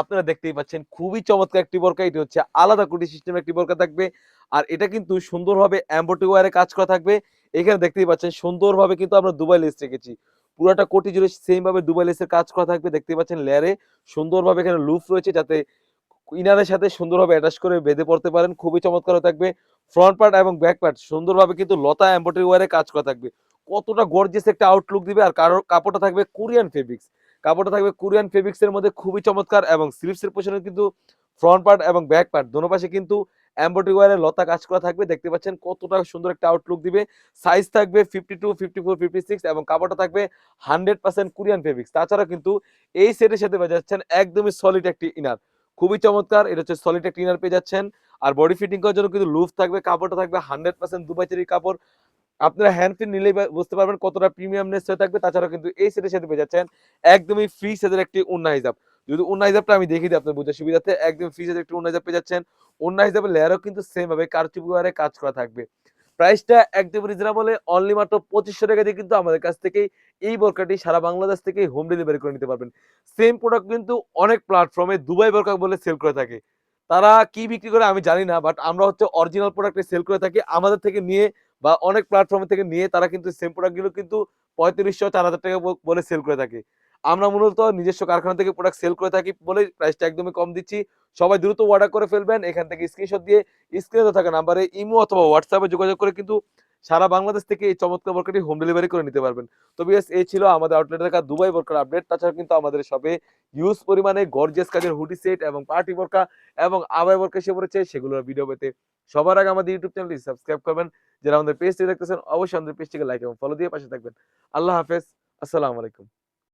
আপনারা দেখতেই পাচ্ছেন খুবই চমৎকার একটি বোরকা। এটি হচ্ছে আলাদা কোটি সিস্টেমের একটি বোরকা থাকবে। আর এটা কিন্তু সুন্দরভাবে এমব্রয়ডারি ওয়্যারে কাজ করা থাকবে। এখানে দেখতেই পাচ্ছেন সুন্দরভাবে কিন্তু আমরা দুবাই লেস রেখেছি। পুরাটা কোটি জুড়ে সেম ভাবে দুবাই লেসের কাজ করা থাকবে। দেখতেই পাচ্ছেন লেয়ারে সুন্দরভাবে এখানে লুপ রয়েছে যাতে ইনারের সাথে সুন্দরভাবে অ্যাটাচ করে বেঁধে পড়তে পারেন। খুবই চমৎকার থাকবে। ফ্রন্ট পার্ট এবং ব্যাক পার্ট সুন্দরভাবে কিন্তু লতা এমব্রয়ডারি ওয়্যারে কাজ করা থাকবে। কতটা গর্জিয়াস একটা আউটলুক দিবে। আর কাপড়টা থাকবে কোরিয়ান ফেব্রিক্স। কাপড়টা থাকবে কোরিয়ান ফেব্রিক্স এর মধ্যে খুবই চমৎকার এবং স্লিভস এর পেছনে কিন্তু ফ্রন্ট পার্ট এবং ব্যাক পার্ট দোনো পাশে কিন্তু এমব্রয়ডারি ওয়্যারে লতা কাজ করা থাকবে। দেখতে পাচ্ছেন কতটা সুন্দর একটা আউটলুক দিবে। সাইজ থাকবে 52, 54, 56 এবং কাপড়টা থাকবে 100% কোরিয়ান ফেব্রিক্স। তাছাড়া কিন্তু এই সেটের সাথে পেয়ে যাচ্ছেন একদমই সলিড একটি ইনার। খুবই চমৎকার। এটা হচ্ছে সলিড একটা ইনার পেয়ে যাচ্ছেন। আর বডি ফিটিং করার জন্য কিন্তু লুফ থাকবে। কাপড়টা থাকবে 100% দুবাই চেরির কাপড়। আপনারা হ্যান্ড ফিল নিলেই বুঝতে পারবেন কতটা প্রিমিয়ামনেস হয়ে থাকবে। তাছাড়াও কিন্তু এই সেটের সাথে পেয়ে যাচ্ছেন একদমই ফ্রি সাইজের একটি ওড়না হিজাব। যদি ওড়না হিজাবটা আমি দেখিয়ে দিই আপনার বোঝার সুবিধার্থে, একদম ফ্রি সাইজের একটি ওড়না হিজাব পেয়ে যাচ্ছেন। ওড়না হিজাবের লেয়ারও কিন্তু সেম ভাবে কারচুপি ওয়্যারে কাজ করা থাকবে। প্রাইসটা একদম রিজনেবল অনলি মাত্র ৳২৫০০ দিয়ে কিন্তু আমাদের কাছ থেকেই এই বোরকাটি সারা বাংলাদেশ থেকেই হোম ডেলিভারি করে নিতে পারবেন। সেম প্রোডাক্ট কিন্তু অনেক প্ল্যাটফর্মে দুবাই বোরকা বলে সেল করে থাকে। তারা কি বিক্রি করে আমি জানি না। বাট আমরা হচ্ছে অরিজিনাল প্রোডাক্টে সেল করে থাকি। আমাদের থেকে নিয়ে বা অনেক প্ল্যাটফর্ম থেকে নিয়ে তারা কিন্তু সেম প্রোডাক্ট গুলো কিন্তু ৩৫০০ ৳৪,০০০ বলে সেল করে থাকে। আমরা মূলত নিজস্ব কারখানা থেকে প্রোডাক্ট সেল করে থাকি বলে প্রাইসটা একদমই কম দিচ্ছি। সবাই দ্রুত অর্ডার করে ফেলবেন। এখান থেকে স্ক্রিনশট দিয়ে স্ক্রিনে থাকা নাম্বারে ইমো অথবা হোয়াটসঅ্যাপে যোগাযোগ করে কিন্তু সারা বাংলাদেশ থেকে এই চমৎকার বোরকাটি হোম ডেলিভারি করে নিতে পারবেন। তো ভিউয়ার্স এই ছিল আমাদের আউটলেটে থাকা দুবাই বোরকার আপডেট। তাছাড়া কিন্তু আমাদের শপে হিউজ পরিমাণে গর্জিয়াস কাজের হুডি সেট এবং পার্টি বোরকা এবং আবায়া বোরকা এসে পড়েছে। সেগুলোর ভিডিও পেতে সবার আগে আমাদের ইউটিউব চ্যানেলটি সাবস্ক্রাইব করবেন। যারা আমাদের পেজটি দেখতেছেন অবশ্যই আমাদের পেজটিকে লাইক এবং ফলো দিয়ে পাশে থাকবেন। আল্লাহ হাফেজ। আসসালামু আলাইকুম।